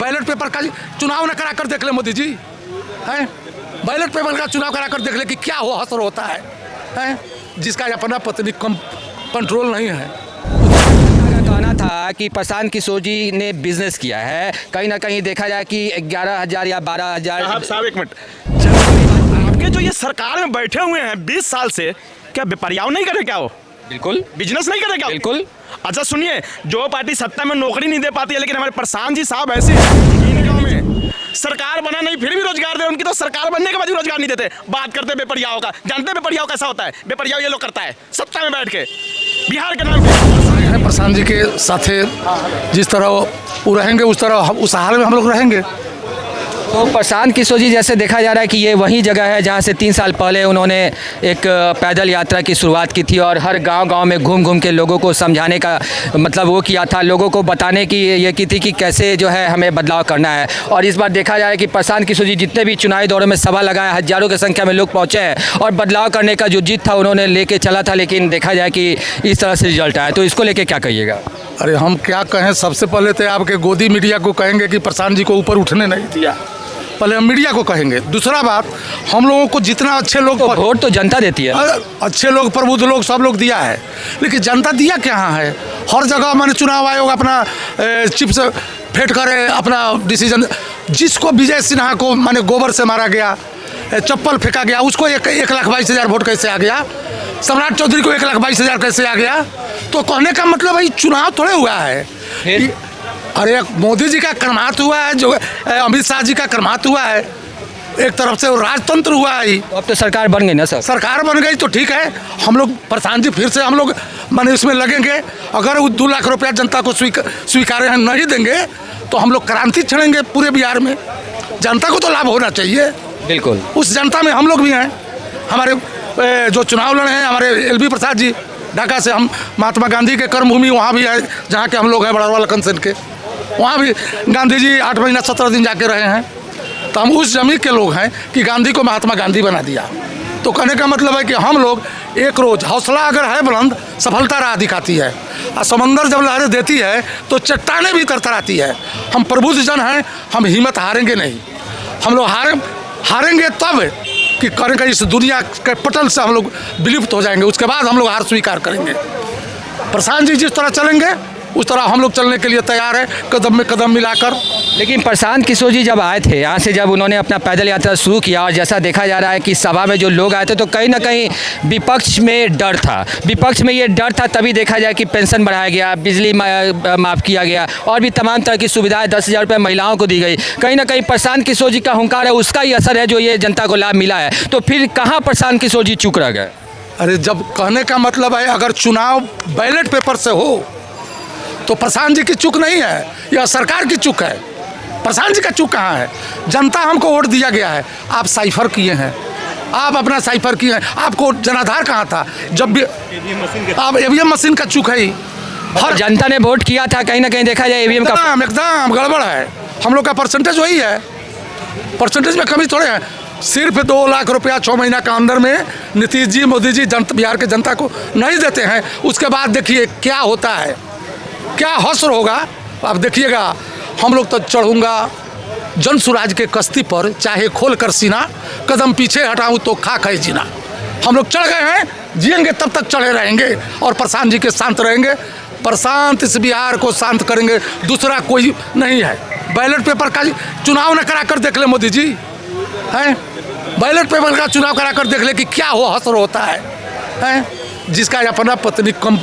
Ballot paper का चुनाव न करा कर देख ले मोदी जी, हैं? बैलेट पेपर का चुनाव करा कर देख ले कि क्या हो असर होता है, हैं? जिसका अपना पत्नी कम कंट्रोल नहीं है। कहना था कि प्रशांत किशोर जी ने बिजनेस किया है, कहीं ना कहीं देखा जाए कि 11,000 या 12,000। साहब एक मिनट, आपके जो ये सरकार में बैठे हुए हैं 20 साल से, क्या बेपरियाव नहीं करे क्या? वो बिल्कुल बिजनेस नहीं करे क्या? बिल्कुल। अच्छा सुनिए, जो पार्टी सत्ता में नौकरी नहीं दे पाती है, लेकिन हमारे प्रशांत जी साहब ऐसे हैं, इन गाँव में सरकार बना नहीं फिर भी रोजगार दे, उनकी तो सरकार बनने के बाद भी रोजगार नहीं देते। बात करते बेपरियाव का, जानते हैं बेपरियाव कैसा होता है? बेपरियाव ये लोग करता है सत्ता में बैठ के बिहार के नाम पे। प्रशांत जी के साथ जिस तरह वो रहेंगे उस तरह उस हाल में हम लोग रहेंगे। तो प्रशांत किशोर जी जैसे देखा जा रहा है कि ये वही जगह है जहाँ से 3 साल पहले उन्होंने एक पैदल यात्रा की शुरुआत की थी और हर गांव-गांव में घूम घूम के लोगों को समझाने का मतलब वो किया था, लोगों को बताने की ये की थी कि कैसे जो है हमें बदलाव करना है। और इस बार देखा जाए कि प्रशांत किशोर जी जितने भी चुनावी दौरों में सभा लगाए, हज़ारों की संख्या में लोग पहुँचे हैं और बदलाव करने का जो जिद था उन्होंने लेके चला था, लेकिन देखा जाए कि इस तरह से रिजल्ट आया। तो इसको लेके क्या कहिएगा? अरे हम क्या कहें, सबसे पहले तो आपके गोदी मीडिया को कहेंगे कि प्रशांत जी को ऊपर उठने नहीं दिया, पहले हम मीडिया को कहेंगे। दूसरा बात, हम लोगों को जितना अच्छे लोग तो वोट तो जनता देती है, अच्छे लोग प्रबुद्ध लोग सब लोग दिया है, लेकिन जनता दिया क्या है? हर जगह मैंने चुनाव आयोग अपना चिप्स फेंट करे अपना डिसीजन। जिसको विजय सिन्हा को मैंने गोबर से मारा गया, चप्पल फेंका गया, उसको 1,22,000 वोट कैसे आ गया? सम्राट चौधरी को 1,22,000 कैसे आ गया? तो कहने का मतलब भाई चुनाव थोड़े हुआ है। अरे मोदी जी का कर्मात हुआ है, जो अमित शाह जी का कर्मात हुआ है, एक तरफ से राजतंत्र हुआ है। अब तो सरकार बन गई ना सर? सरकार बन गई तो ठीक है, हम लोग प्रशांत जी फिर से हम लोग माने इसमें लगेंगे। अगर वो 2 लाख रुपया जनता को स्वीकार नहीं देंगे तो हम लोग क्रांति छेड़ेंगे पूरे बिहार में। जनता को तो लाभ होना चाहिए, बिल्कुल। उस जनता में हम लोग भी हैं। हमारे जो चुनाव लड़े हैं हमारे LV प्रसाद जी ढाका से, हम महात्मा गांधी के कर्मभूमि वहाँ भी है जहाँ के हम लोग हैं, बड़ावाला कंसन के, वहाँ भी गांधी जी 8 महीना 17 दिन जाके रहे हैं। तो हम उस जमीन के लोग हैं कि गांधी को महात्मा गांधी बना दिया। तो कहने का मतलब है कि हम लोग एक रोज़ हौसला अगर है बुलंद, सफलता राह दिखाती है। और समंदर जब लहरें देती है तो चट्टानें भी तरतराती है। हम प्रबुद्ध जन हैं, हम हिम्मत हारेंगे नहीं। हम लोग हारेंगे तब कि करेंगे इस दुनिया के पटल से हम लोग विलुप्त हो जाएंगे, उसके बाद हम लोग हार स्वीकार करेंगे। प्रशांत जी जिस तरह चलेंगे उस तरह हम लोग चलने के लिए तैयार है, कदम में कदम मिलाकर। लेकिन प्रशांत किशोर जी जब आए थे यहाँ से, जब उन्होंने अपना पैदल यात्रा शुरू किया और जैसा देखा जा रहा है कि सभा में जो लोग आए थे तो कहीं ना कहीं विपक्ष में डर था। विपक्ष में ये डर था तभी देखा जाए कि पेंशन बढ़ाया गया, बिजली माफ़ किया गया और भी तमाम तरह की सुविधाएं 10,000 रुपये महिलाओं को दी गई। कहीं ना कहीं प्रशांत किशोर जी का हुंकार है, उसका ही असर है जो ये जनता को लाभ मिला है। तो फिर कहाँ प्रशांत किशोर जी चूक रह गए? अरे जब कहने का मतलब है अगर चुनाव बैलेट पेपर से हो तो प्रशांत जी की चूक नहीं है, यह सरकार की चूक है। प्रशांत जी का चूक कहाँ है? जनता हमको वोट दिया गया है, आप साइफर किए हैं, आप अपना साइफर किए हैं, आपको जनाधार कहाँ था? जब भी आप EVM मशीन का चूक है ही। हर जनता ने वोट किया था, कहीं ना कहीं देखा जाए EVM का एकदम गड़बड़ है। हम लोग का परसेंटेज वही है, परसेंटेज में कमी थोड़े है। सिर्फ 2 लाख रुपया 6 महीना का अंदर में नीतीश जी मोदी जी बिहार के जनता को नहीं देते हैं। उसके बाद देखिए क्या होता है, क्या हश्र होगा आप देखिएगा। हम लोग तो चढ़ूंगा जन सुराज के कश्ती पर, चाहे खोल कर सीना, कदम पीछे हटाऊं तो खाक है जीना। हम लोग चढ़ गए हैं, जिएंगे तब तक चढ़े रहेंगे और प्रशांत जी के शांत रहेंगे। प्रशांत इस बिहार को शांत करेंगे, दूसरा कोई नहीं है। बैलेट पेपर का चुनाव न करा कर देख ले मोदी जी, हैं? बैलेट पेपर का चुनाव करा कर देख ले कि क्या हो हश्र होता है, हैं? जिसका अपना पत्नी कम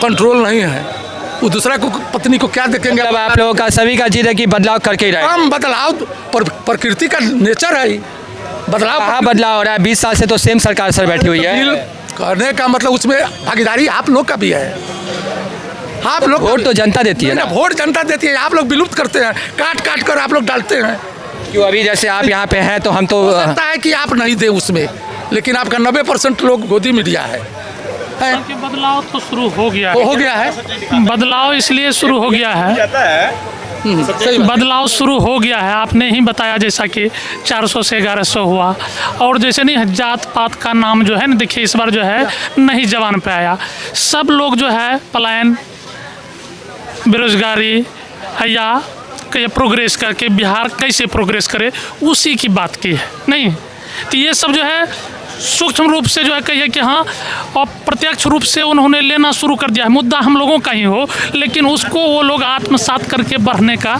कंट्रोल नहीं है, वो दूसरा को पत्नी को क्या देखेंगे? अब आप लोगों का सभी का जिद है कि बदलाव करके ही रहे। हम बदलाव प्रकृति का नेचर है, बदलाव कहाँ बदलाव हो रहा है? 20 साल से तो सेम सरकार सर बैठी हुई है। करने का मतलब उसमें भागीदारी आप लोग का भी है। आप लोग वोट तो जनता देती है ना? वोट जनता देती है, आप लोग विलुप्त करते हैं, काट काट कर आप लोग डालते हैं। क्यों? अभी जैसे आप यहाँ पे हैं तो हम तो लगता है कि आप नहीं दे उसमें, लेकिन आपका 90% लोग गोदी मीडिया है। बदलाव तो शुरू हो गया है। बदलाव इसलिए शुरू हो गया है, बदलाव शुरू हो गया है। आपने ही बताया जैसा कि 400 से 1100 हुआ, और जैसे नहीं जात पात का नाम जो है ना, देखिए इस बार जो है नहीं जवान पे आया। सब लोग जो है पलायन, बेरोजगारी या प्रोग्रेस करके बिहार कैसे प्रोग्रेस करे उसी की बात की है। नहीं तो ये सब जो है सूक्ष्म रूप से जो है कहिए कि हाँ, और प्रत्यक्ष रूप से उन्होंने लेना शुरू कर दिया है। मुद्दा हम लोगों का ही हो, लेकिन उसको वो लोग आत्मसात करके बढ़ने का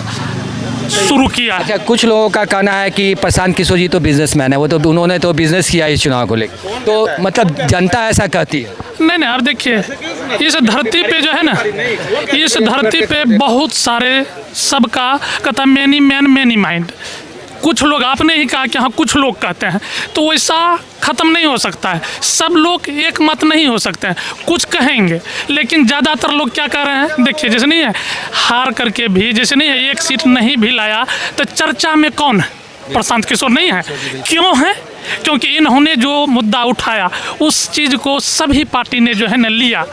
शुरू किया है। अच्छा, कुछ लोगों का कहना है कि प्रशांत किशोर जी तो बिजनेसमैन है, वो तो उन्होंने तो बिजनेस किया इस चुनाव को लेकर, तो मतलब जनता ऐसा कहती है। नहीं, अब देखिए इस धरती पे जो है ना, इस धरती पे बहुत सारे सबका कहता मैनी मैन मैनी माइंड। कुछ लोग, आपने ही कहा कि हाँ कुछ लोग कहते हैं, तो वैसा ख़त्म नहीं हो सकता है। सब लोग एक मत नहीं हो सकते हैं, कुछ कहेंगे, लेकिन ज़्यादातर लोग क्या कह रहे हैं, देखिए जैसे नहीं है हार करके भी, जैसे नहीं है एक सीट नहीं भी लाया तो चर्चा में कौन है? प्रशांत किशोर नहीं है। क्यों है? क्योंकि इन्होंने जो मुद्दा उठाया उस चीज़ को सभी पार्टी ने जो है न लिया,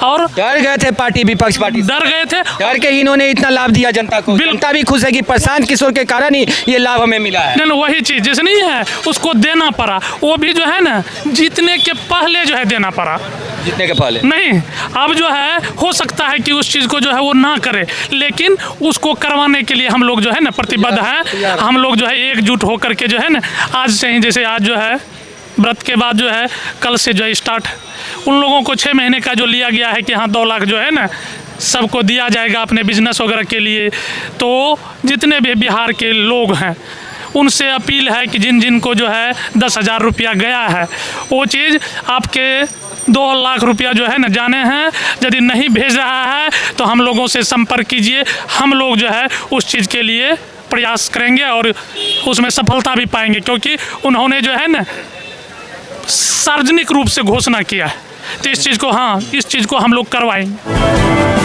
और डर गए थे पार्टी, विपक्ष पार्टी डर गए थे, डर के इन्होंने इतना लाभ दिया जनता को। जनता भी खुश है कि प्रशांत किशोर के कारण ही ये लाभ हमें मिला है। नहीं, वही चीज़ जैसे नहीं है उसको देना पड़ा, वो भी जो है ना जीतने के पहले जो है देना पड़ा, जीतने के पहले नहीं। अब जो है हो सकता है कि उस चीज़ को जो है वो ना करे, लेकिन उसको करवाने के लिए हम लोग जो है ना प्रतिबद्ध हैं। हम लोग जो है एकजुट होकर के जो है ना आज से ही, जैसे आज जो है व्रत के बाद जो है कल से जो है स्टार्ट, उन लोगों को 6 महीने का जो लिया गया है कि हाँ 2 लाख जो है ना सबको दिया जाएगा अपने बिजनेस वगैरह के लिए। तो जितने भी बिहार के लोग हैं उनसे अपील है कि जिन जिन को जो है 10,000 रुपया गया है वो चीज़ आपके 2 लाख रुपया जो है ना जाने हैं। यदि नहीं भेज रहा है तो हम लोगों से संपर्क कीजिए, हम लोग जो है उस चीज़ के लिए प्रयास करेंगे और उसमें सफलता भी पाएंगे, क्योंकि उन्होंने जो है ना सार्वजनिक रूप से घोषणा किया है। तो इस चीज़ को, हाँ इस चीज़ को हम लोग करवाएंगे।